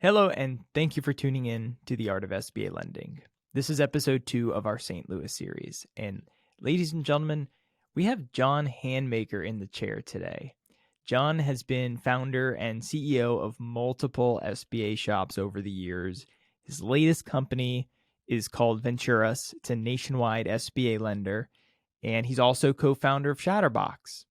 Hello, and thank you for tuning in to the Art of SBA Lending. This is episode 2 of our St. Louis series. And ladies and gentlemen, we have John Handmaker in the chair today. John has been founder and CEO of multiple SBA shops over the years. His latest company is called Venturus. It's a nationwide SBA lender, and he's also co-founder of Shatterbox.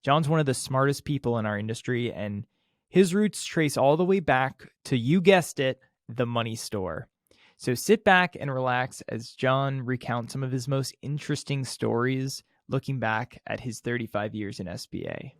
John's one of the smartest people in our industry, and his roots trace all the way back to, you guessed it, the money store. So sit back and relax as John recounts some of his most interesting stories looking back at his 35 years in SBA.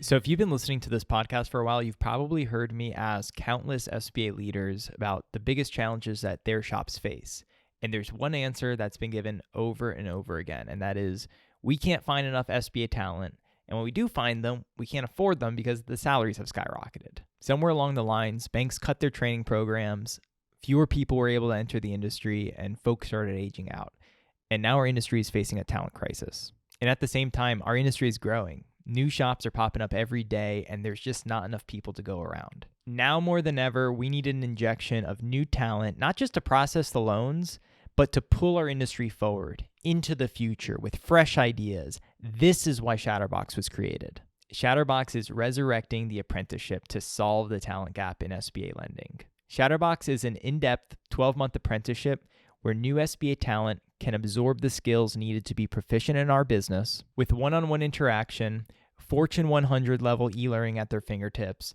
So if you've been listening to this podcast for a while, you've probably heard me ask countless SBA leaders about the biggest challenges that their shops face. And there's one answer that's been given over and over again, and that is we can't find enough SBA talent. And when we do find them, we can't afford them because the salaries have skyrocketed. Somewhere along the lines, banks cut their training programs, fewer people were able to enter the industry, and folks started aging out. And now our industry is facing a talent crisis. And at the same time, our industry is growing. New shops are popping up every day, and there's just not enough people to go around. Now more than ever, we need an injection of new talent, not just to process the loans, but to pull our industry forward into the future with fresh ideas. This is why Shatterbox was created. Shatterbox is resurrecting the apprenticeship to solve the talent gap in SBA lending. Shatterbox is an in-depth 12-month apprenticeship where new SBA talent can absorb the skills needed to be proficient in our business with one-on-one interaction, Fortune 100 level e-learning at their fingertips,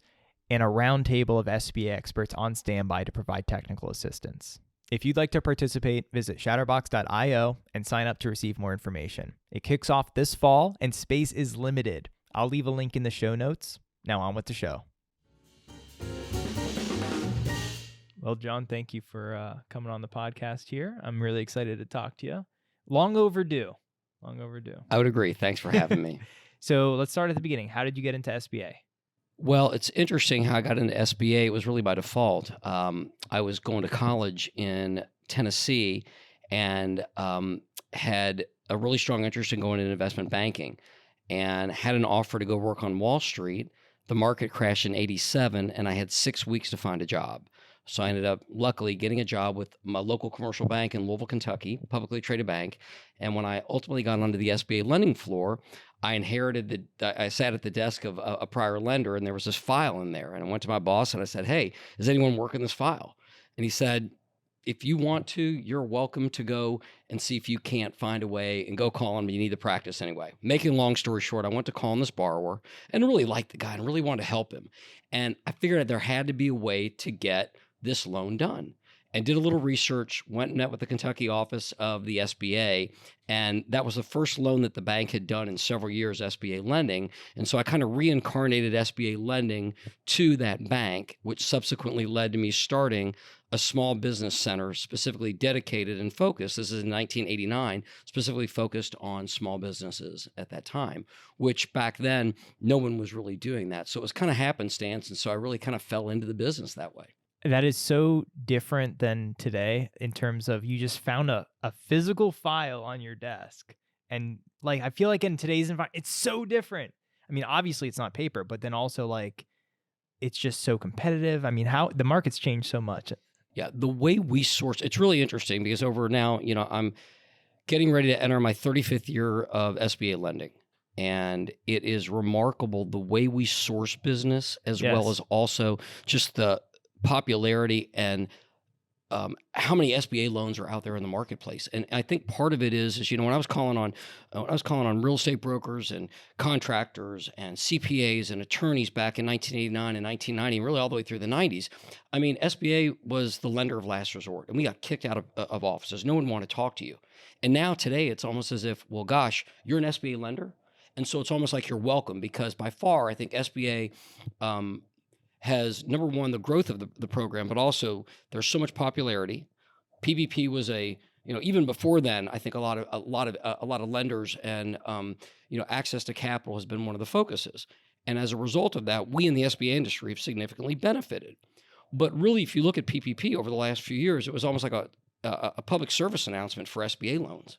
and a roundtable of SBA experts on standby to provide technical assistance. If you'd like to participate, visit shatterbox.io and sign up to receive more information. It kicks off this fall and space is limited. I'll leave a link in the show notes. Now on with the show. Well, John, thank you for coming on the podcast here. I'm really excited to talk to you. Long overdue. I would agree. Thanks for having me. So let's start at the beginning. How did you get into SBA? Well, it's interesting how I got into SBA. It was really by default. I was going to college in Tennessee and had a really strong interest in going into investment banking and had an offer to go work on Wall Street. The market crashed in '87, and I had 6 weeks to find a job. So I ended up, luckily, getting a job with my local commercial bank in Louisville, Kentucky, publicly traded bank. And when I ultimately got onto the SBA lending floor, I sat at the desk of a prior lender, and there was this file in there. And I went to my boss and I said, "Hey, is anyone working this file?" And he said, "If you want to, you're welcome to go and see if you can't find a way and go call him. You need to practice anyway." Making a long story short, I went to call on this borrower and really liked the guy and really wanted to help him. And I figured that there had to be a way to get this loan done, and did a little research, went and met with the Kentucky office of the SBA. And that was the first loan that the bank had done in several years, SBA lending. And so I kind of reincarnated SBA lending to that bank, which subsequently led to me starting a small business center specifically dedicated and focused. This is in 1989, specifically focused on small businesses at that time, which back then, no one was really doing that. So it was kind of happenstance. And so I really kind of fell into the business that way. That is so different than today in terms of you just found a physical file on your desk. And like, I feel like in today's environment, it's so different. I mean, obviously it's not paper, but then also like, it's just so competitive. I mean, how the market's changed so much. Yeah, the way we source, it's really interesting because over now, I'm getting ready to enter my 35th year of SBA lending. And it is remarkable the way we source business as well as also just the popularity and how many SBA loans are out there in the marketplace. And I think part of it is when I was calling on real estate brokers and contractors and CPAs and attorneys back in 1989 and 1990, really all the way through the 90s. I mean, SBA was the lender of last resort, and we got kicked out of offices. No one wanted to talk to you. And now today, it's almost as if, well, gosh, you're an SBA lender. And so it's almost like you're welcome, because by far, I think SBA has, number one, the growth of the program, but also there's so much popularity. PPP was even before then, I think a lot of lenders and access to capital has been one of the focuses. And as a result of that, we in the SBA industry have significantly benefited. But really, if you look at PPP over the last few years, it was almost like a public service announcement for SBA loans.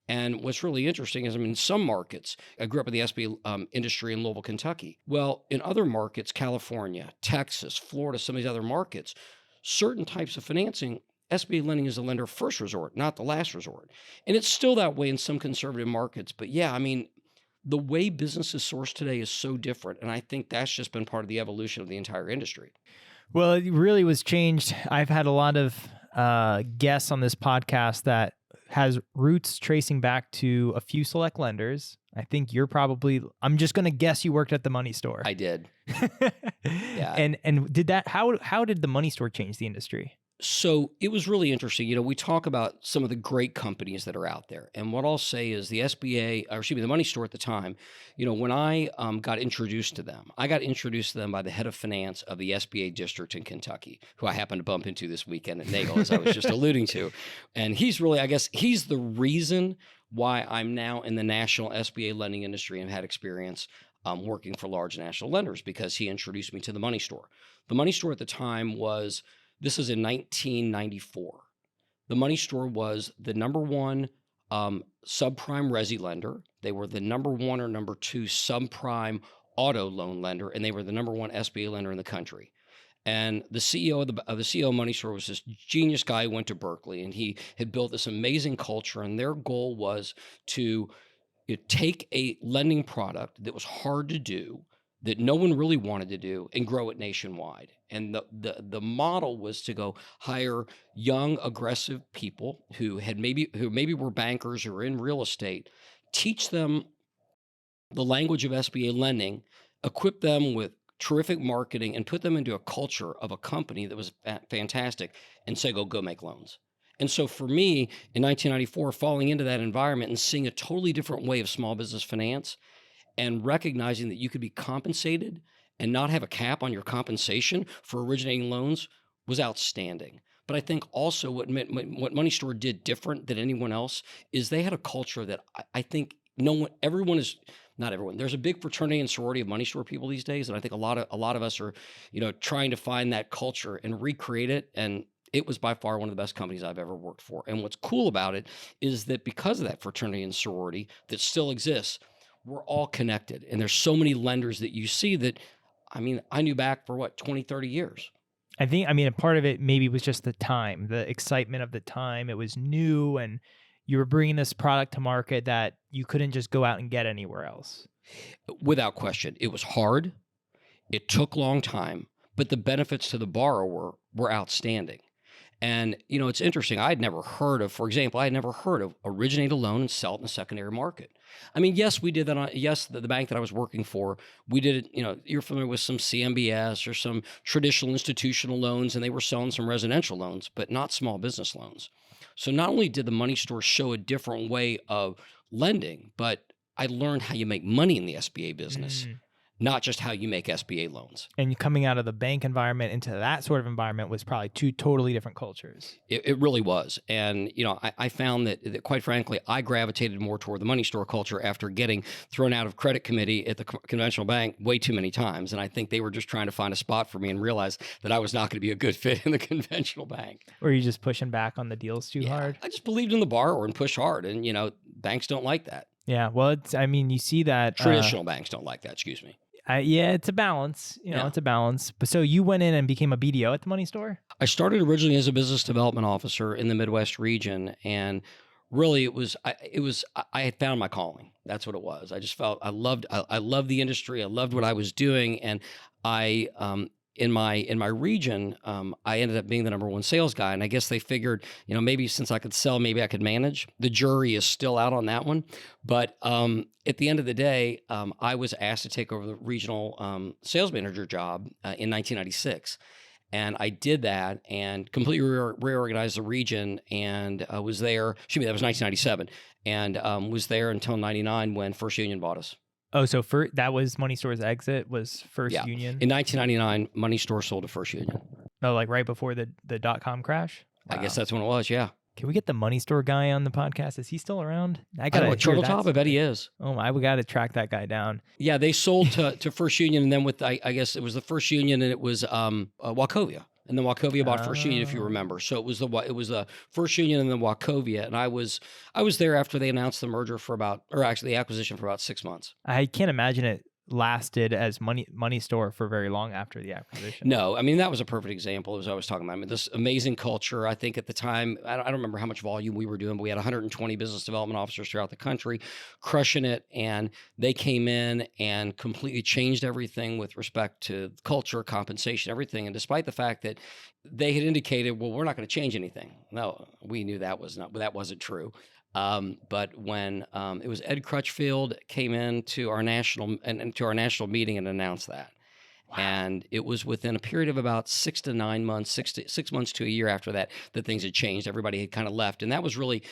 And what's really interesting is, I mean, in some markets, I grew up in the SBA industry in Louisville, Kentucky. Well, in other markets, California, Texas, Florida, some of these other markets, certain types of financing, SBA lending is the lender of first resort, not the last resort. And it's still that way in some conservative markets. But yeah, I mean, the way business is sourced today is so different. And I think that's just been part of the evolution of the entire industry. Well, it really was changed. I've had a lot of guests on this podcast that has roots tracing back to a few select lenders. I think you're probably, I'm just going to guess you worked at the money store. I did. Yeah. And did that, how did the money store change the industry? So it was really interesting. You know, we talk about some of the great companies that are out there. And what I'll say is the SBA, or excuse me, the money store at the time, you know, when I got introduced to them, I got introduced to them by the head of finance of the SBA district in Kentucky, who I happened to bump into this weekend at Nagel, as I was just alluding to. And he's really, I guess, he's the reason why I'm now in the national SBA lending industry and had experience working for large national lenders, because he introduced me to the money store. The money store at the time was, this is in 1994. The money store was the number one subprime resi lender. They were the number one or number two subprime auto loan lender, and they were the number one SBA lender in the country. And the CEO of the CEO of Money Store was this genius guy who went to Berkeley, and he had built this amazing culture. And their goal was to take a lending product that was hard to do, that no one really wanted to do, and grow it nationwide. And the model was to go hire young, aggressive people who maybe were bankers or in real estate, teach them the language of SBA lending, equip them with terrific marketing, and put them into a culture of a company that was fantastic, and say, go make loans. And so for me, in 1994, falling into that environment and seeing a totally different way of small business finance, and recognizing that you could be compensated and not have a cap on your compensation for originating loans was outstanding. But I think also what Money Store did different than anyone else is they had a culture that I think not everyone. There's a big fraternity and sorority of Money Store people these days, and I think a lot of us are, trying to find that culture and recreate it. And it was by far one of the best companies I've ever worked for. And what's cool about it is that because of that fraternity and sorority that still exists, we're all connected. And there's so many lenders that you see that, I mean, I knew back for 20, 30 years. I think, a part of it maybe was just the time, the excitement of the time. It was new, and you were bringing this product to market that you couldn't just go out and get anywhere else. Without question. It was hard. It took a long time, but the benefits to the borrower were outstanding. And, it's interesting. For example, I had never heard of originate a loan and sell it in the secondary market. I mean, yes, we did that the bank that I was working for, we did it, you're familiar with some CMBS or some traditional institutional loans, and they were selling some residential loans, but not small business loans. So not only did the money store show a different way of lending, but I learned how you make money in the SBA business. Not just how you make SBA loans. And coming out of the bank environment into that sort of environment was probably two totally different cultures. It really was. And, I found that quite frankly, I gravitated more toward the money store culture after getting thrown out of credit committee at the conventional bank way too many times. And I think they were just trying to find a spot for me and realize that I was not going to be a good fit in the conventional bank. Or you just pushing back on the deals too hard? I just believed in the borrower and pushed hard. And, banks don't like that. Yeah. Well, you see that. Traditional banks don't like that, excuse me. It's a balance. It's a balance. But so you went in and became a BDO at the money store? I started originally as a business development officer in the Midwest region, and really I had found my calling. That's what it was. I just felt I loved the industry. I loved what I was doing, and I in my region, I ended up being the number one sales guy. And I guess they figured, maybe since I could sell, maybe I could manage. The jury is still out on that one. But at the end of the day, I was asked to take over the regional sales manager job in 1996. And I did that and completely reorganized the region, and was there. That was 1997, and was there until 99 when First Union bought us. Oh, so that was Money Store's exit, was First Union? In 1999, Money Store sold to First Union. Oh, like right before the .com crash? Wow. I guess that's when it was, yeah. Can we get the Money Store guy on the podcast? Is he still around? I Turtle Top, I bet he is. Oh, I got to track that guy down. Yeah, they sold to First Union, and then with, I guess it was the First Union, and it was Wachovia. And then Wachovia bought First Union, if you remember. So it was the First Union and then Wachovia. And I was there after they announced the merger the acquisition for about 6 months. I can't imagine it lasted as money store for very long after the acquisition. No, I mean, that was a perfect example, as I was talking about. I mean, this amazing culture. I think at the time, I don't remember how much volume we were doing, but we had 120 business development officers throughout the country crushing it. And they came in and completely changed everything with respect to culture, compensation, everything. And despite the fact that they had indicated, well, we're not going to change anything. No, we knew that wasn't true. But when it was Ed Crutchfield came in to our national meeting and announced that. Wow. And it was within a period of about 6 to 9 months, 6 months to a year after that things had changed. Everybody had kind of left. And that was really,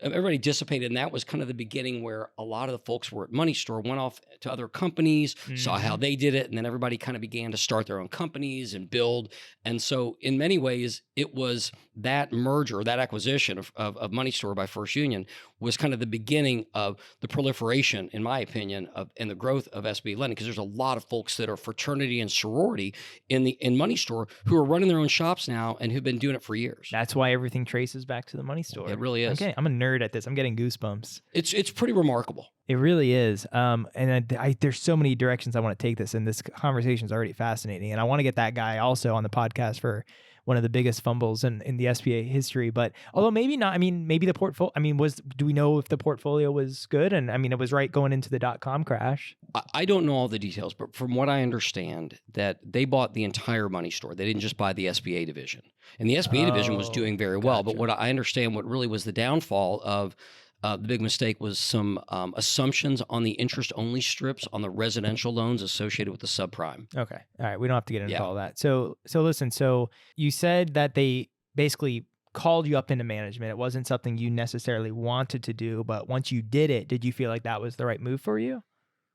everybody dissipated. And that was kind of the beginning where a lot of the folks were at Money Store, went off to other companies, saw how they did it. And then everybody kind of began to start their own companies and build. And so in many ways, it was that merger, that acquisition of Money Store by First Union was kind of the beginning of the proliferation, in my opinion, and the growth of SBA lending, because there's a lot of folks that are fraternity and sorority in Money Store who are running their own shops now and who've been doing it for years. That's why everything traces back to the Money Store. It really is. Okay, I'm a nerd at this. I'm getting goosebumps. It's pretty remarkable. It really is. And there's so many directions I want to take this, and this conversation is already fascinating. And I want to get that guy also on the podcast for one of the biggest fumbles in the SBA history. But although maybe not, I mean, maybe the portfolio, I mean, do we know if the portfolio was good? And I mean, it was right going into the .com crash. I don't know all the details, but from what I understand, that they bought the entire Money Store. They didn't just buy the SBA division. And the SBA division was doing very well. Gotcha. But what I understand, what really was the downfall of the big mistake was some assumptions on the interest-only strips on the residential loans associated with the subprime. Okay. All right. We don't have to get into all that. So listen, so you said that they basically called you up into management. It wasn't something you necessarily wanted to do, but once you did it, did you feel like that was the right move for you?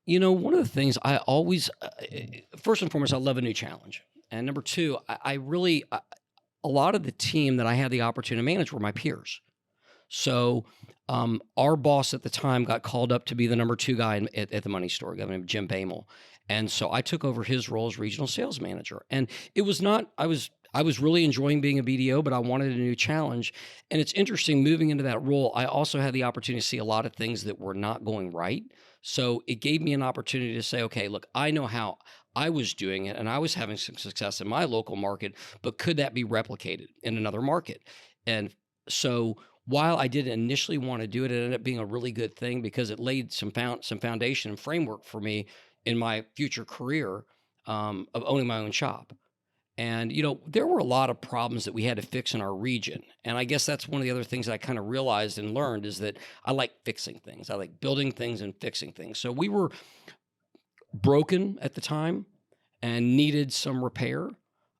You know, one of the things I always, first and foremost, I love a new challenge. And number two, I really, a lot of the team that I had the opportunity to manage were my peers. So our boss at the time got called up to be the number 2 guy at the Money Store, a guy named Jim Bamel. And so I took over his role as regional sales manager. And it was not, I was really enjoying being a BDO, but I wanted a new challenge. And it's interesting, moving into that role, I also had the opportunity to see a lot of things that were not going right. So it gave me an opportunity to say, okay, look, I know how I was doing it and I was having some success in my local market, but could that be replicated in another market? And so while I didn't initially want to do it, it ended up being a really good thing because it laid some foundation and framework for me in my future career of owning my own shop. And, you know, there were a lot of problems that we had to fix in our region. And I guess that's one of the other things that I kind of realized and learned is that I like fixing things. I like building things and fixing things. So we were broken at the time and needed some repair.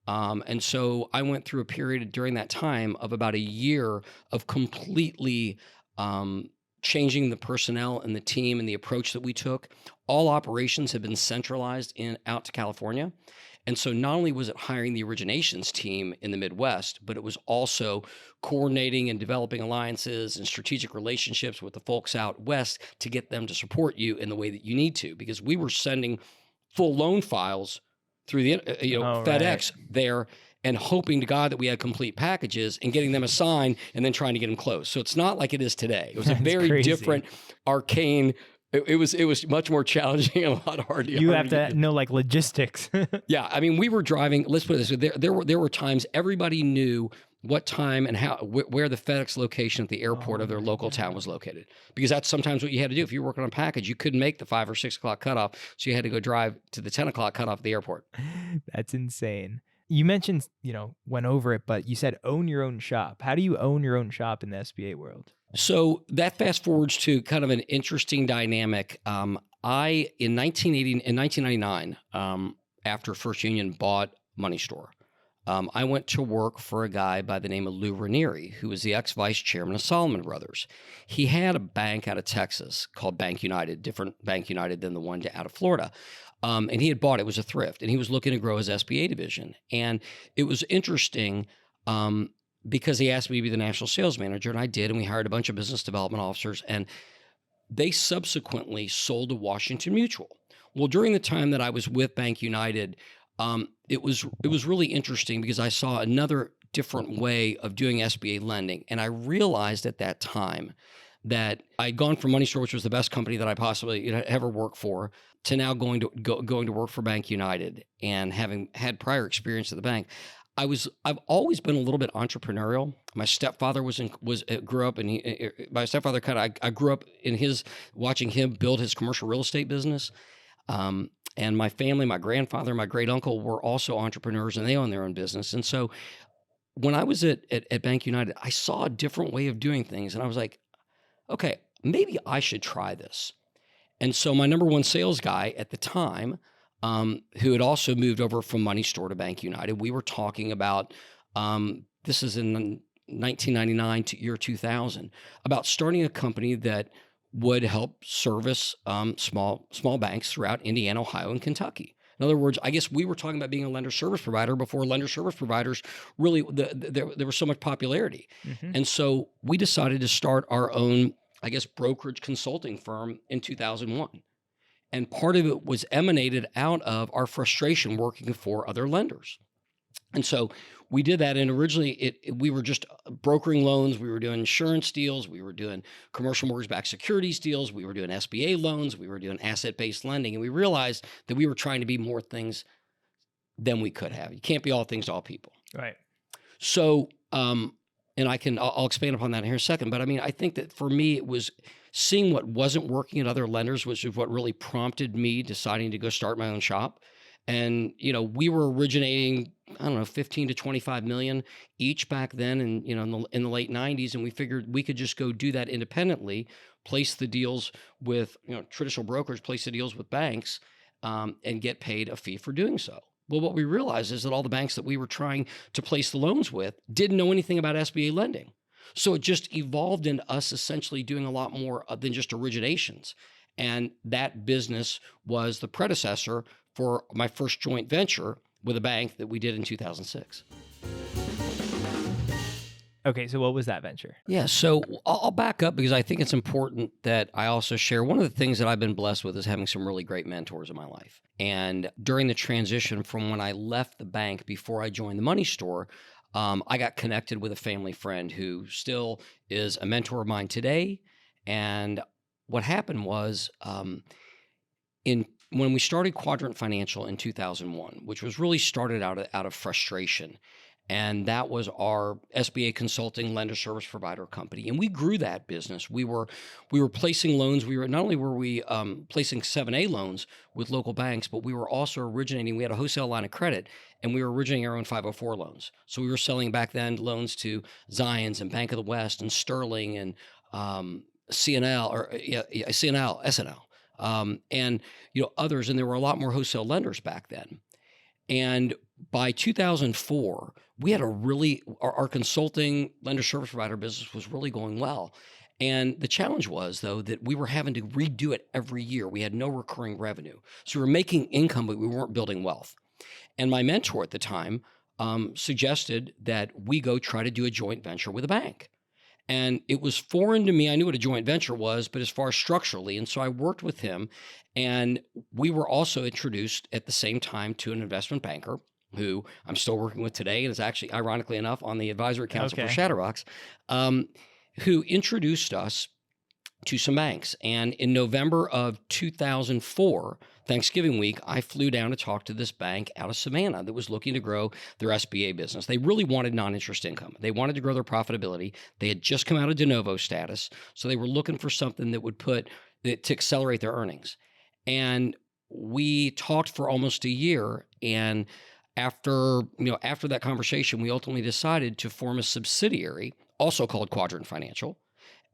And so I went through a period during that time of about a year of completely changing the personnel and the team and the approach that we took. All operations have been centralized out to California. And so not only was it hiring the originations team in the Midwest, but it was also coordinating and developing alliances and strategic relationships with the folks out West to get them to support you in the way that you need to, because we were sending full loan files through the FedEx there and hoping to God that we had complete packages and getting them assigned and then trying to get them closed. So it's not like it is today. It was a very different, arcane. It was much more challenging and a lot harder. You have to know like logistics. Yeah, I mean, we were driving. Let's put it this way: there were times everybody knew what time and how where the FedEx location at the airport of their local town was located, because that's sometimes what you had to do. If you were working on a package, you couldn't make the 5 or 6 o'clock cutoff, so you had to go drive to the 10 o'clock cutoff at the airport. That's insane. You mentioned, went over it, but you said own your own shop. How do you own your own shop in the SBA world? So that fast forwards to kind of an interesting dynamic. In 1999, after First Union bought Money Store, I went to work for a guy by the name of Lou Ranieri, who was the ex-vice chairman of Solomon Brothers. He had a bank out of Texas called Bank United, different Bank United than the one out of Florida. And he had bought it. It was a thrift, and he was looking to grow his SBA division. And it was interesting because he asked me to be the national sales manager, and I did, and we hired a bunch of business development officers, and they subsequently sold to Washington Mutual. Well, during the time that I was with Bank United, it was really interesting because I saw another different way of doing SBA lending. And I realized at that time that I'd gone from Money Store, which was the best company that I possibly ever worked for, to now going to work for Bank United and having had prior experience at the bank. I've always been a little bit entrepreneurial. My stepfather grew up, and my stepfather I grew up in watching him build his commercial real estate business. And my family, my grandfather, my great uncle were also entrepreneurs, and they own their own business. And so when I was at Bank United, I saw a different way of doing things, and I was like, okay, maybe I should try this. And so my number one sales guy at the time, who had also moved over from Money Store to Bank United, we were talking about, this is in 1999 to year 2000, about starting a company that would help service small banks throughout Indiana, Ohio, and Kentucky. In other words, I guess we were talking about being a lender service provider before lender service providers really, there was so much popularity. Mm-hmm. And so we decided to start our own, I guess, brokerage consulting firm in 2001. And part of it was emanated out of our frustration working for other lenders. And so we did that. And originally we were just brokering loans. We were doing insurance deals. We were doing commercial mortgage-backed securities deals. We were doing SBA loans. We were doing asset-based lending. And we realized that we were trying to be more things than we could have. You can't be all things to all people. Right. So, and I'll expand upon that here in a second. But I mean, I think that for me, it was seeing what wasn't working at other lenders, which is what really prompted me deciding to go start my own shop. And, we were originating, 15 to 25 million each back then. And, in the late 90s. And we figured we could just go do that independently, place the deals with, traditional brokers, place the deals with banks, and get paid a fee for doing so. Well, what we realized is that all the banks that we were trying to place the loans with didn't know anything about SBA lending. So it just evolved into us essentially doing a lot more than just originations. And that business was the predecessor for my first joint venture with a bank that we did in 2006. Okay, so what was that venture? Yeah, so I'll back up because I think it's important that I also share. One of the things that I've been blessed with is having some really great mentors in my life. And during the transition from when I left the bank before I joined the Money Store, I got connected with a family friend who still is a mentor of mine today. And what happened was when we started Quadrant Financial in 2001, which was really started out of frustration, and that was our SBA consulting lender service provider company. And we grew that business. We were placing loans. Not only were we placing 7A loans with local banks, but we were also originating. We had a wholesale line of credit, and we were originating our own 504 loans. So we were selling back then loans to Zions and Bank of the West and Sterling and CNL, SNL, and others. And there were a lot more wholesale lenders back then. And by 2004, we had our consulting lender service provider business was really going well. And the challenge was, though, that we were having to redo it every year. We had no recurring revenue. So we were making income, but we weren't building wealth. And my mentor at the time suggested that we go try to do a joint venture with a bank. And it was foreign to me. I knew what a joint venture was, but as far as structurally. And so I worked with him. And we were also introduced at the same time to an investment banker who I'm still working with today and is actually, ironically enough, on the advisory council for Shatterbox, who introduced us to some banks. And in November of 2004, Thanksgiving week, I flew down to talk to this bank out of Savannah that was looking to grow their SBA business. They really wanted non-interest income. They wanted to grow their profitability. They had just come out of de novo status. So they were looking for something that would to accelerate their earnings. And we talked for almost a year. And after that conversation, we ultimately decided to form a subsidiary, also called Quadrant Financial.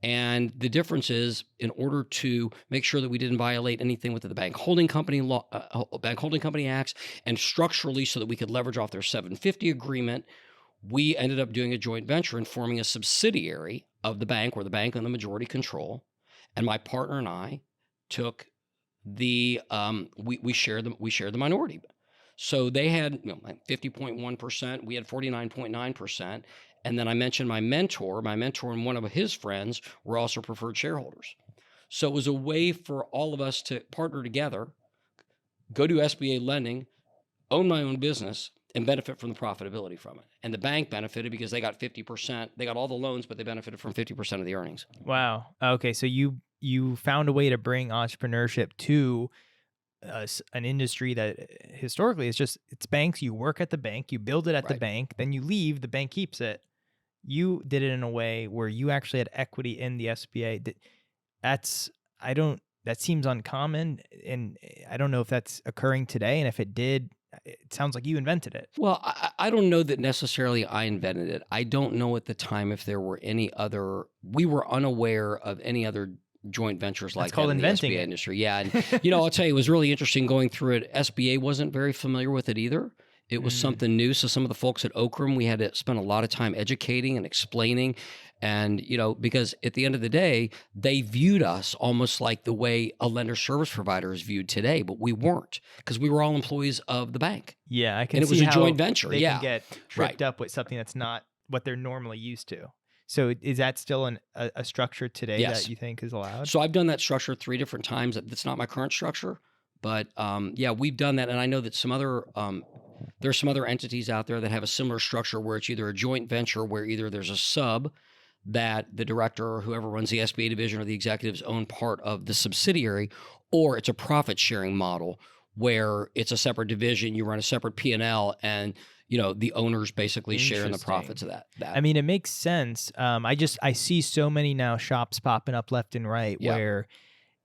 And the difference is, in order to make sure that we didn't violate anything with the Bank Holding Company law, Bank Holding Company Acts, and structurally so that we could leverage off their 750 agreement, we ended up doing a joint venture and forming a subsidiary of the bank, where the bank owned the majority control. And my partner and I took we shared the minority. So they had 50.1%, we had 49.9%. And then I mentioned my mentor and one of his friends were also preferred shareholders. So it was a way for all of us to partner together, go do SBA lending, own my own business, and benefit from the profitability from it. And the bank benefited because they got 50%. They got all the loans, but they benefited from 50% of the earnings. Wow. Okay, so you found a way to bring entrepreneurship to an industry that historically it's banks. You work at the bank, you build it at the Right. bank, then you leave, the bank keeps it. You did it in a way where you actually had equity in the SBA. That's that seems uncommon, and I don't know if that's occurring today. And if it did, it sounds like you invented it. Well, I don't know that necessarily I invented it. I don't know at the time if there were any other, we were unaware of any other joint ventures like called that in the inventing SBA it. industry. Yeah. And, I'll tell you, it was really interesting going through it. SBA wasn't very familiar with it either. It was something new. So some of the folks at Okram, we had to spend a lot of time educating and explaining. And, because at the end of the day, they viewed us almost like the way a lender service provider is viewed today, but we weren't, because we were all employees of the bank. Yeah, I can And it see was a how joint venture. they Yeah. can get tripped up with something that's not what they're normally used to. So is that still a structure today Yes. that you think is allowed? So I've done that structure 3 different times. That's not my current structure, but yeah, we've done that. And I know that there's some other entities out there that have a similar structure where it's either a joint venture where either there's a sub that the director or whoever runs the SBA division or the executives own part of the subsidiary, or it's a profit sharing model where it's a separate division, you run a separate P&L, and the owners basically share in the profits of that. I mean, it makes sense. I see so many now shops popping up left and right where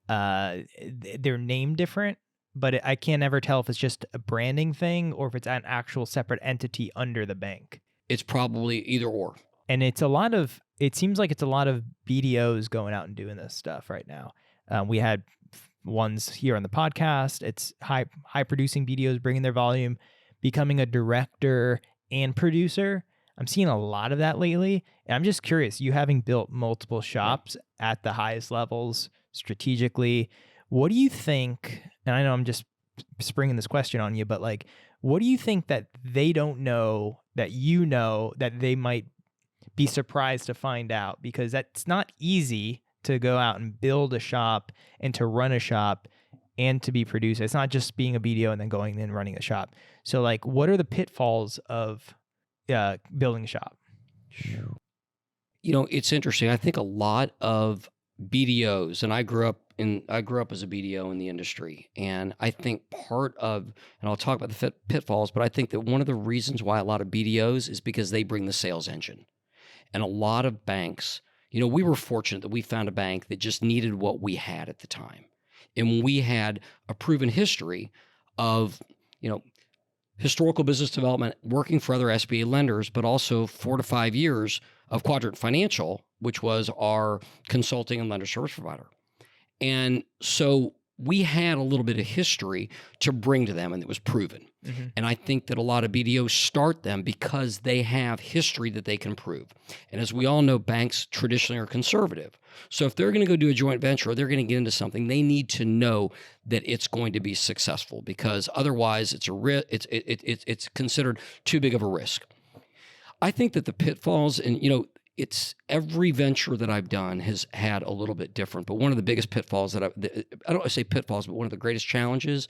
they're named different, but I can't ever tell if it's just a branding thing or if it's an actual separate entity under the bank. It's probably either or. And it seems like it's a lot of BDOs going out and doing this stuff right now. We had ones here on the podcast. It's high producing BDOs bringing their volume, becoming a director and producer. I'm seeing a lot of that lately. And I'm just curious, you having built multiple shops at the highest levels strategically, what do you think, and I know I'm just springing this question on you, but like, what do you think that they don't know that that they might be surprised to find out? Because that's not easy to go out and build a shop and to run a shop and to be producer. It's not just being a BDO and then going and running a shop. So like, what are the pitfalls of building a shop? It's interesting. I think a lot of BDOs, and I grew up as a BDO in the industry, and I think part of, and I'll talk about the pitfalls, but I think that one of the reasons why a lot of BDOs is because they bring the sales engine. And a lot of banks, we were fortunate that we found a bank that just needed what we had at the time. And we had a proven history of, historical business development, working for other SBA lenders, but also 4 to 5 years of Quadrant Financial, which was our consulting and lender service provider. And so we had a little bit of history to bring to them, and it was proven. Mm-hmm. And I think that a lot of BDOs start them because they have history that they can prove. And as we all know, banks traditionally are conservative. So if they're going to go do a joint venture or they're going to get into something, they need to know that it's going to be successful, because otherwise it's considered too big of a risk. I think that the pitfalls, and it's every venture that I've done has had a little bit different, but one of the biggest pitfalls I don't want to say pitfalls, but one of the greatest challenges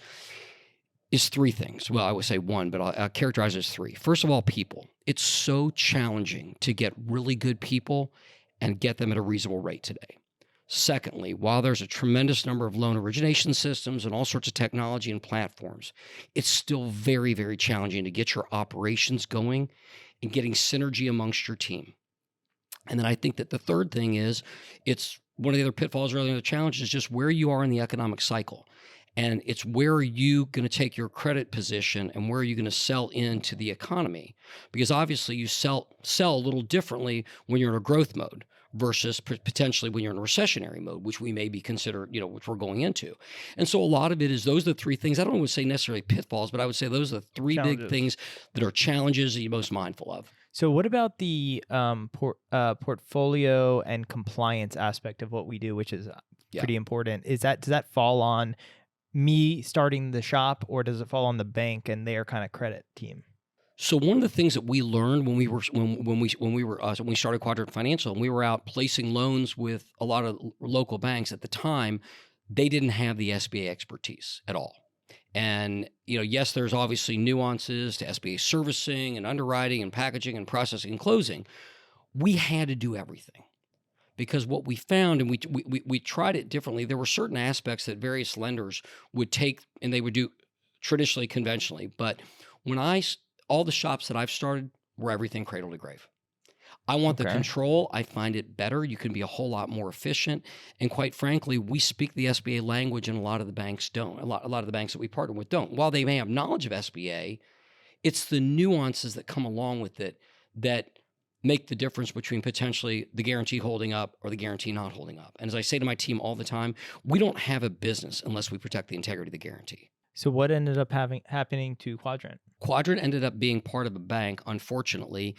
is 3 things. Well, I would say 1, but I'll characterize it as 3. First of all, people. It's so challenging to get really good people and get them at a reasonable rate today. Secondly, while there's a tremendous number of loan origination systems and all sorts of technology and platforms, it's still very, very challenging to get your operations going and getting synergy amongst your team. And then I think that the third thing is, it's one of the other pitfalls, really, the challenge is just where you are in the economic cycle. And it's where are you going to take your credit position and where are you going to sell into the economy? Because obviously you sell a little differently when you're in a growth mode versus potentially when you're in a recessionary mode, which we may be considered, which we're going into. And so a lot of it is, those are the 3 things. I don't want to say necessarily pitfalls, but I would say those are the 3 big things that are challenges that you're most mindful of. So what about the portfolio and compliance aspect of what we do, which is pretty important? Does that fall on me starting the shop, or does it fall on the bank and their kind of credit team? So one of the things that we learned when we started Quadrant Financial, and we were out placing loans with a lot of local banks at the time, they didn't have the SBA expertise at all. And, yes, there's obviously nuances to SBA servicing and underwriting and packaging and processing and closing. We had to do everything because what we found, and we tried it differently, there were certain aspects that various lenders would take and they would do traditionally, conventionally. But when all the shops that I've started were everything cradle to grave. I want the Okay. control. I find it better. You can be a whole lot more efficient. And quite frankly, we speak the SBA language and a lot of the banks don't. A lot of the banks that we partner with don't. While they may have knowledge of SBA, it's the nuances that come along with it that make the difference between potentially the guarantee holding up or the guarantee not holding up. And as I say to my team all the time, we don't have a business unless we protect the integrity of the guarantee. So what ended up happening to Quadrant? Quadrant ended up being part of a bank, unfortunately.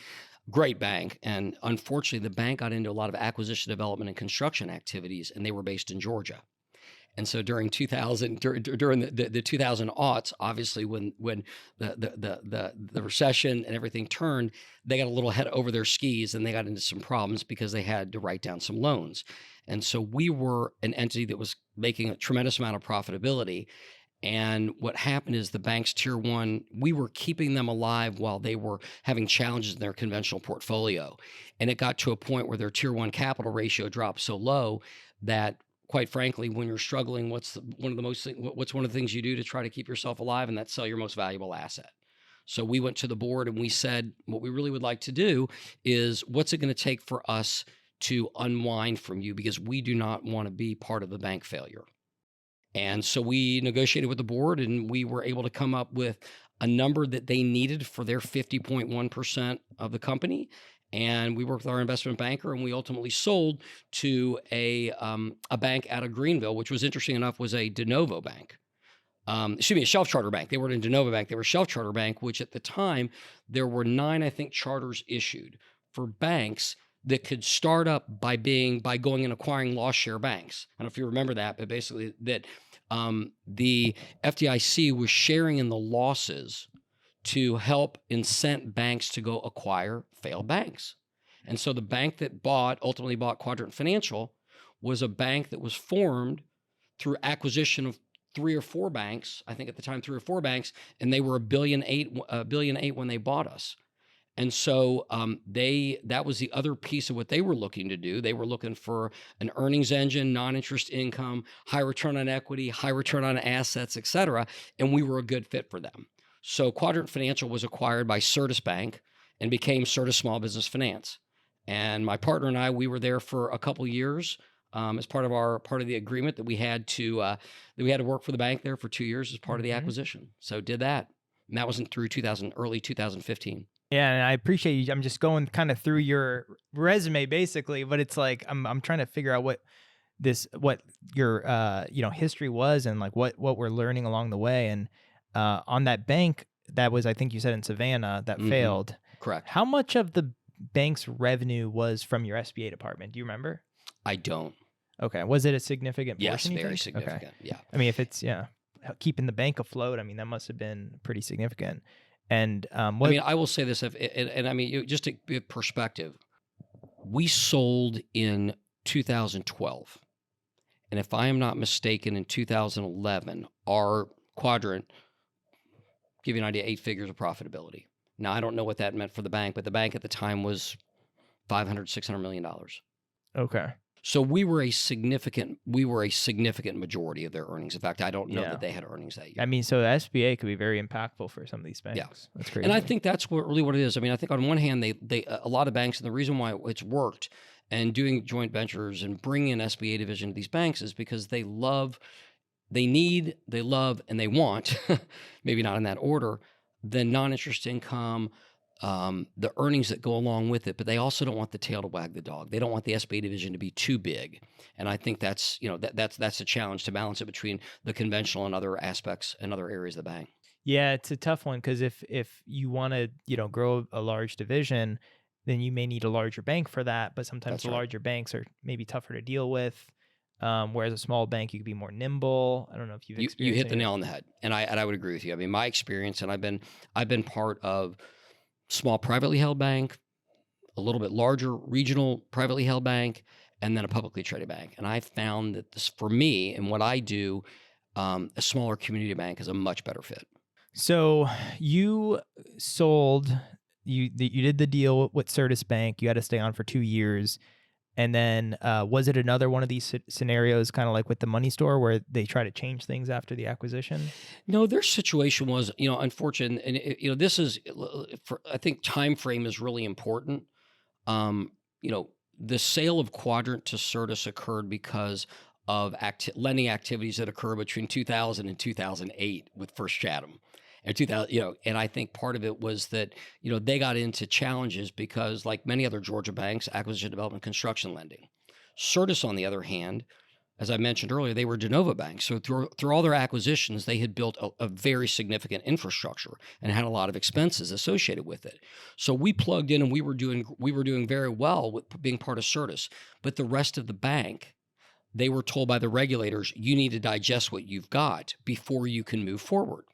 Great bank. And unfortunately, the bank got into a lot of acquisition, development, and construction activities, and they were based in Georgia. And so during 2000, during the 2000 aughts, obviously when the recession and everything turned, they got a little head over their skis and they got into some problems because they had to write down some loans. And so we were an entity that was making a tremendous amount of profitability. And what happened is the bank's tier one, we were keeping them alive while they were having challenges in their conventional portfolio. And it got to a point where their tier one capital ratio dropped so low that, quite frankly, when you're struggling, what's one of the things you do to try to keep yourself alive? And that's sell your most valuable asset. So we went to the board and we said, what we really would like to do is, what's it going to take for us to unwind from you? Because we do not want to be part of the bank failure. And so we negotiated with the board and we were able to come up with a number that they needed for their 50.1% of the company. And we worked with our investment banker and we ultimately sold to a bank out of Greenville, which was, interesting enough, was a de novo bank. A shelf charter bank. They weren't a de novo bank. They were a shelf charter bank, which at the time there were 9, I think, charters issued for banks that could start up by going and acquiring loss share banks. I don't know if you remember that, but basically that the FDIC was sharing in the losses to help incent banks to go acquire failed banks. And so the bank that ultimately bought Quadrant Financial was a bank that was formed through acquisition of 3 or 4 banks, I think at the time 3 or 4 banks, and they were $1.8 billion when they bought us. And so that was the other piece of what they were looking to do. They were looking for an earnings engine, non-interest income, high return on equity, high return on assets, et cetera. And we were a good fit for them. So Quadrant Financial was acquired by Certus Bank and became Certus Small Business Finance. And my partner and I, we were there for a couple years as part of the agreement that we had to work for the bank there for 2 years as part of the acquisition. So did that. And that wasn't through early 2015. Yeah, and I appreciate you. I'm just going kind of through your resume basically, but it's like I'm trying to figure out what your history was and like what we're learning along the way. And on that bank that was, I think you said in Savannah, that failed. Correct. How much of the bank's revenue was from your SBA department? Do you remember? I don't. Okay. Was it a significant portion? Yes, very significant. Okay. Yeah. I mean, if it's keeping the bank afloat, I mean, that must have been pretty significant. And I will say this, just to give perspective, we sold in 2012. And if I am not mistaken, in 2011, our Quadrant, give you an idea, 8 figures of profitability. Now, I don't know what that meant for the bank, but the bank at the time was $500-600 million. Okay. So we were a significant majority of their earnings. In fact, I don't know that they had earnings that year. I mean, so the SBA could be very impactful for some of these banks. Yeah. That's crazy. And I think that's really what it is. I mean, I think on one hand, they a lot of banks, and the reason why it's worked and doing joint ventures and bringing an SBA division to these banks is because they love, they love, and they want, maybe not in that order, the non-interest income, the earnings that go along with it, but they also don't want the tail to wag the dog. They don't want the SBA division to be too big. And I think that's a challenge to balance it between the conventional and other aspects and other areas of the bank. Yeah, it's a tough one because if you want to, grow a large division, then you may need a larger bank for that. But sometimes larger banks are maybe tougher to deal with. Whereas a small bank, you could be more nimble. I don't know if you've experienced you hit the nail on the head. And I would agree with you. I mean, my experience, and I've been part of small privately held bank, a little bit larger regional privately held bank, and then a publicly traded bank. And I found that this, for me and what I do, a smaller community bank is a much better fit. So you sold, you did the deal with Certus Bank. You had to stay on for 2 years. And then was it another one of these scenarios, kind of like with the money store, where they try to change things after the acquisition? No, their situation was, unfortunate. And, this is, I think time frame is really important. The sale of Quadrant to Certus occurred because of lending activities that occurred between 2000 and 2008 with First Chatham. And 2000, and I think part of it was that, they got into challenges because, like many other Georgia banks, acquisition, development, construction lending. Certus, on the other hand, as I mentioned earlier, they were de novo banks. So through all their acquisitions, they had built a very significant infrastructure and had a lot of expenses associated with it. So we plugged in and we were doing very well with being part of Certus. But the rest of the bank, they were told by the regulators, you need to digest what you've got before you can move forward.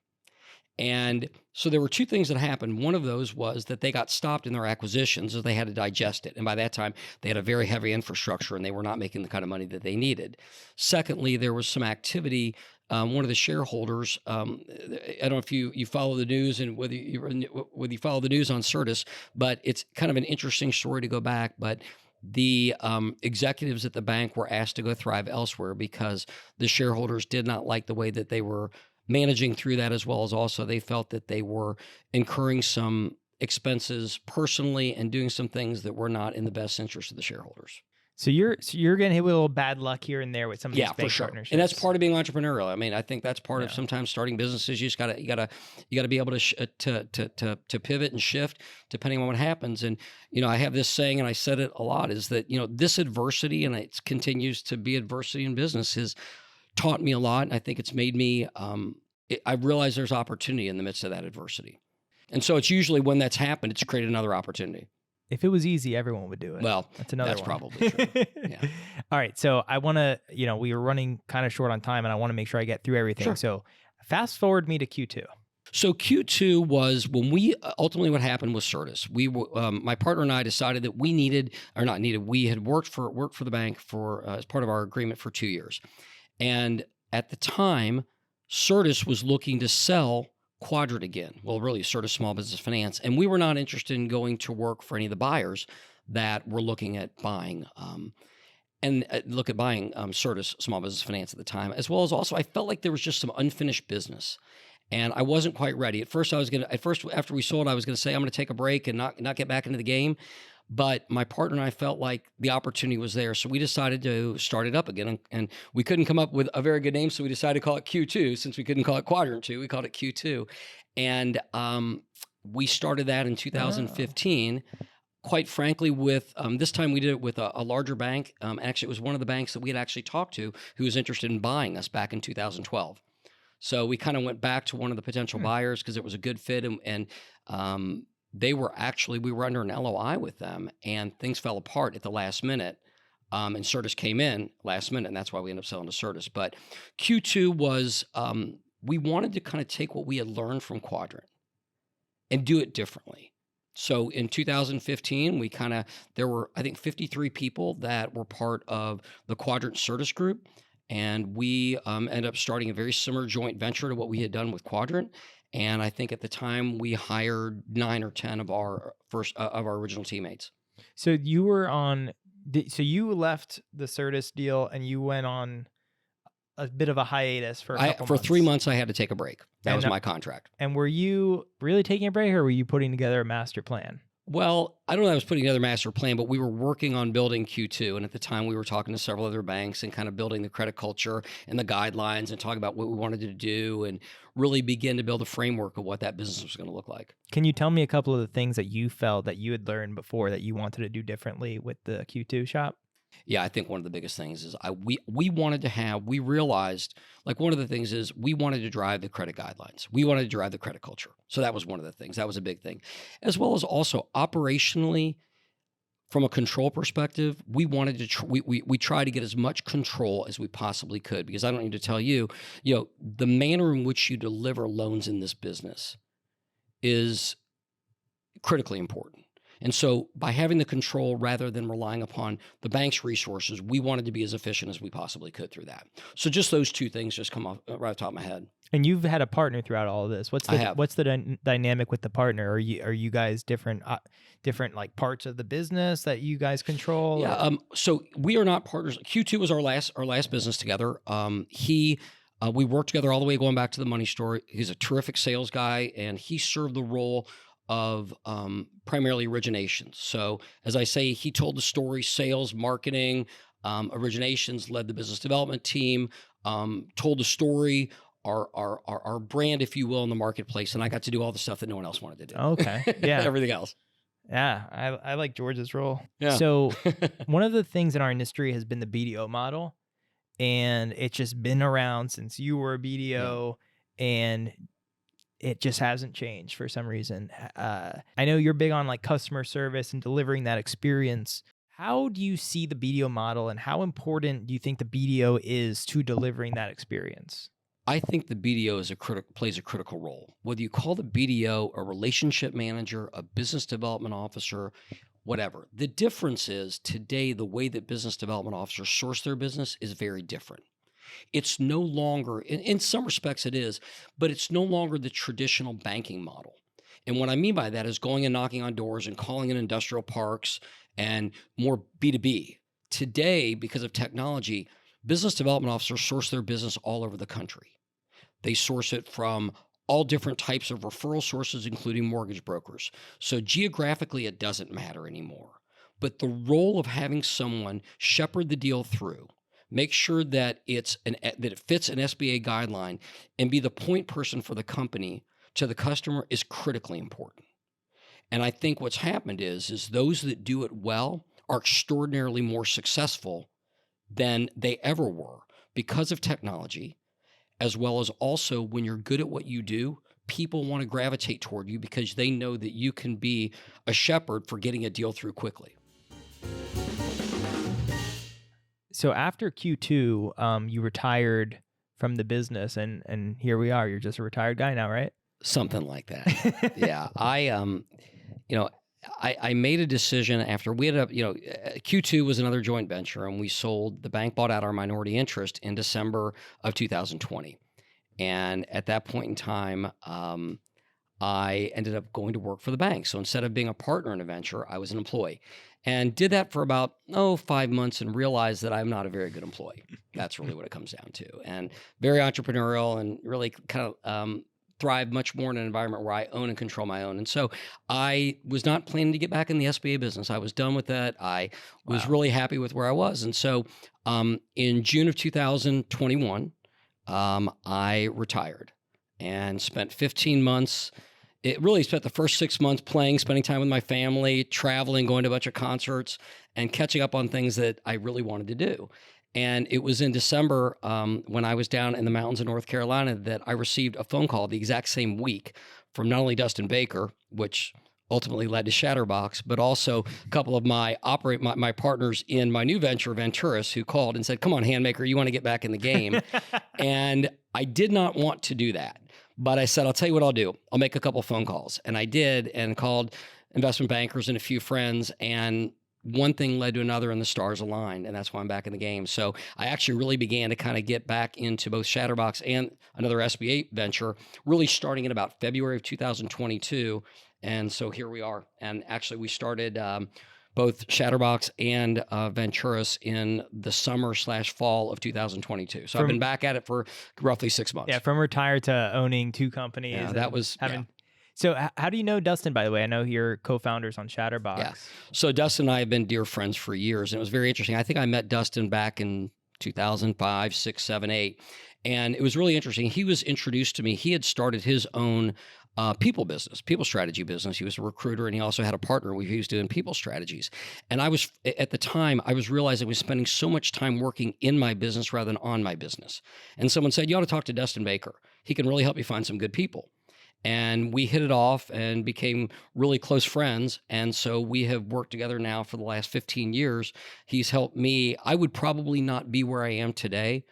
And so there were two things that happened. One of those was that they got stopped in their acquisitions as they had to digest it. And by that time, they had a very heavy infrastructure and they were not making the kind of money that they needed. Secondly, there was some activity. One of the shareholders, I don't know if you follow the news and whether you follow the news on Certus, but it's kind of an interesting story to go back. But the executives at the bank were asked to go thrive elsewhere because the shareholders did not like the way that they were managing through that, as well as also they felt that they were incurring some expenses personally and doing some things that were not in the best interest of the shareholders. So you're getting hit with a little bad luck here and there with some of these bank partnerships. And that's part of being entrepreneurial. I mean, I think that's part of sometimes starting businesses. You just you gotta be able to pivot and shift depending on what happens. And I have this saying, and I said it a lot, is that this adversity, and it continues to be adversity in business, has taught me a lot. And I think it's made me, I realize there's opportunity in the midst of that adversity. And so it's usually when that's happened, it's created another opportunity. If it was easy, everyone would do it. Well, that's probably true. Yeah. All right. So I want to, we were running kind of short on time and I want to make sure I get through everything. Sure. So fast forward me to Q2. So Q2 was when we ultimately what happened with Certus. We my partner and I decided that we had worked for the bank as part of our agreement for 2 years. And at the time, Certus was looking to sell Quadrant again. Well, really, Certus Small Business Finance. And we were not interested in going to work for any of the buyers that were looking at buying Certus Small Business Finance at the time, as well as also I felt like there was just some unfinished business. And I wasn't quite ready. After we sold, I was going to say, I'm going to take a break and not get back into the game. But my partner and I felt like the opportunity was there. So we decided to start it up again. And we couldn't come up with a very good name. So we decided to call it Q2. Since we couldn't call it Quadrant 2, we called it Q2. And we started that in 2015. Quite frankly, with this time we did it with a larger bank. Actually, it was one of the banks that we had actually talked to who was interested in buying us back in 2012. So we kind of went back to one of the potential buyers because it was a good fit. And we were under an LOI with them and things fell apart at the last minute. And Certus came in last minute, and that's why we ended up selling to Certus. But Q2 was, we wanted to kind of take what we had learned from Quadrant and do it differently. So in 2015, there were, I think, 53 people that were part of the Quadrant Certus group. And we ended up starting a very similar joint venture to what we had done with Quadrant. And I think at the time we hired 9 or 10 of our original teammates. So you left the Certus deal and you went on a bit of a hiatus for a couple months. For 3 months, I had to take a break. That was my contract. And were you really taking a break or were you putting together a master plan? Well, I don't know if I was putting together a master plan, but we were working on building Q2. And at the time, we were talking to several other banks and kind of building the credit culture and the guidelines and talking about what we wanted to do and really begin to build a framework of what that business was going to look like. Can you tell me a couple of the things that you felt that you had learned before that you wanted to do differently with the Q2 shop? Yeah, I think one of the biggest things is we realized, like one of the things is we wanted to drive the credit guidelines. We wanted to drive the credit culture. So that was one of the things. That was a big thing. As well as also operationally, from a control perspective, we wanted to, we tried to get as much control as we possibly could, because I don't need to tell you, the manner in which you deliver loans in this business is critically important. And so by having the control rather than relying upon the bank's resources, we wanted to be as efficient as we possibly could through that. So just those two things just come off right off the top of my head. And you've had a partner throughout all of this. What's I have. the dynamic with the partner? Are you guys different like parts of the business that you guys control? Yeah. So we are not partners. Q2 was our last business together. We worked together all the way going back to the money store. He's a terrific sales guy, and he served the role of primarily originations. So as I say, he told the story, sales, marketing, originations, led the business development team, told the story, our brand, if you will, in the marketplace. And I got to do all the stuff that no one else wanted to do. Okay. Yeah. Everything else. Yeah. I like George's role. Yeah. So one of the things in our industry has been the BDO model, and it's just been around since you were a BDO, and it just hasn't changed for some reason. I know you're big on like customer service and delivering that experience. How do you see the BDO model, and how important do you think the BDO is to delivering that experience? I think the BDO plays a critical role. Whether you call the BDO a relationship manager, a business development officer, whatever. The difference is today, the way that business development officers source their business is very different. It's no longer, in some respects it is, but it's no longer the traditional banking model. And what I mean by that is going and knocking on doors and calling in industrial parks and more B2B. Today, because of technology, business development officers source their business all over the country. They source it from all different types of referral sources, including mortgage brokers. So geographically, it doesn't matter anymore. But the role of having someone shepherd the deal through, make sure that it fits an SBA guideline, and be the point person for the company to the customer is critically important. And I think what's happened is those that do it well are extraordinarily more successful than they ever were because of technology, as well as also when you're good at what you do, people want to gravitate toward you because they know that you can be a shepherd for getting a deal through quickly. So after Q2, you retired from the business, and here we are. You're just a retired guy now, right? Something like that. Yeah. I made a decision after we had Q2 was another joint venture, and the bank bought out our minority interest in December of 2020. And at that point in time, I ended up going to work for the bank. So instead of being a partner in a venture, I was an employee, and did that for about 5 months and realized that I'm not a very good employee. That's really what it comes down to. And very entrepreneurial, and really kind of thrive much more in an environment where I own and control my own. And so I was not planning to get back in the SBA business. I was done with that. I was really happy with where I was. And so in June of 2021, I retired and spent 15 months. It really spent the first 6 months playing, spending time with my family, traveling, going to a bunch of concerts, and catching up on things that I really wanted to do. And it was in December when I was down in the mountains of North Carolina that I received a phone call the exact same week from not only Dustin Baker, which ultimately led to Shatterbox, but also a couple of my partners in my new venture, Venturus, who called and said, "Come on, Handmaker, you want to get back in the game." And I did not want to do that. But I said, I'll tell you what I'll do. I'll make a couple phone calls. And I did, and called investment bankers and a few friends, and one thing led to another, and the stars aligned, and that's why I'm back in the game. So I actually really began to kind of get back into both Shatterbox and another SBA venture, really starting in about February of 2022. And so here we are. And actually we started both Shatterbox and Venturus in the summer/fall of 2022. So I've been back at it for roughly 6 months. Yeah, from retired to owning two companies. Yeah, that was having. Yeah. So how do you know Dustin, by the way? I know you're co-founders on Shatterbox. Yeah. So Dustin and I have been dear friends for years, and it was very interesting. I think I met Dustin back in 2005, 6, 7, 8. And it was really interesting. He was introduced to me. He had started his own people strategy business. He was a recruiter, and he also had a partner. He was doing people strategies. And at the time, I was realizing I was spending so much time working in my business rather than on my business. And someone said, "You ought to talk to Dustin Baker. He can really help you find some good people." And we hit it off and became really close friends. And so we have worked together now for the last 15 years. He's helped me. I would probably not be where I am today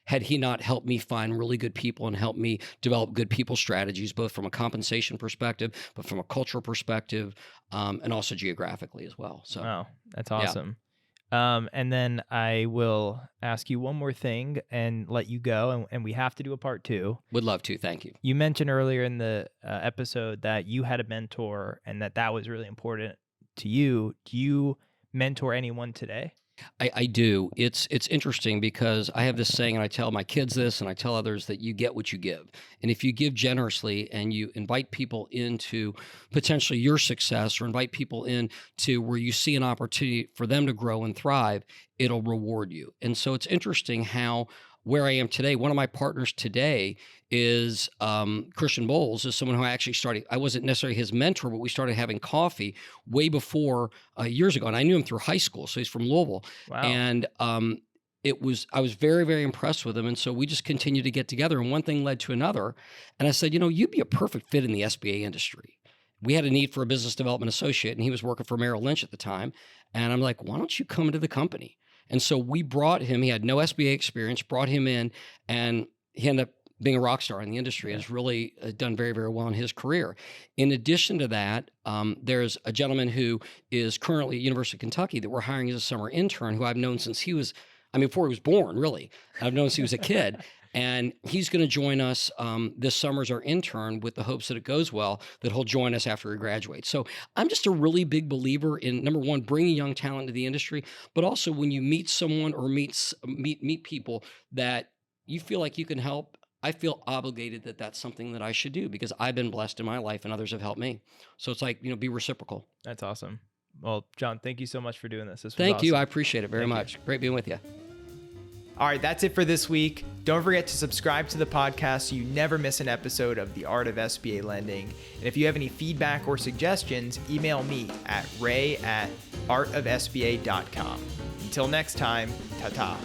had he not helped me find really good people and helped me develop good people strategies, both from a compensation perspective, but from a cultural perspective, and also geographically as well. So, wow, that's awesome. And then I will ask you one more thing and let you go, and we have to do a part 2. Would love to. Thank you. You mentioned earlier in the episode that you had a mentor and that was really important to you. Do you mentor anyone today? I do. It's interesting because I have this saying, and I tell my kids this, and I tell others, that you get what you give. And if you give generously and you invite people into potentially your success, or invite people into where you see an opportunity for them to grow and thrive, it'll reward you. And so it's interesting how where I am today, one of my partners today is Christian Bowles, is someone who I actually started. I wasn't necessarily his mentor, but we started having coffee way before years ago. And I knew him through high school. So he's from Louisville. Wow. And I was very, very impressed with him. And so we just continued to get together, and one thing led to another. And I said, you'd be a perfect fit in the SBA industry. We had a need for a business development associate, and he was working for Merrill Lynch at the time. And I'm like, why don't you come into the company? And so we brought him. He had no SBA experience, brought him in, and he ended up being a rock star in the industry. Has really done very, very well in his career. In addition to that, there's a gentleman who is currently at University of Kentucky that we're hiring as a summer intern, who I've known since before he was born, really. I've known since he was a kid. And he's going to join us this summer as our intern, with the hopes that it goes well, that he'll join us after he graduates. So I'm just a really big believer in, number one, bringing young talent to the industry, but also when you meet someone or meet people that you feel like you can help, I feel obligated that that's something that I should do, because I've been blessed in my life and others have helped me. So it's like, be reciprocal. That's awesome. Well, John, thank you so much for doing this. Thank you. I appreciate it very much. Great being with you. All right, that's it for this week. Don't forget to subscribe to the podcast so you never miss an episode of the Art of SBA Lending. And if you have any feedback or suggestions, email me at ray@artofsba.com. Until next time, ta-ta.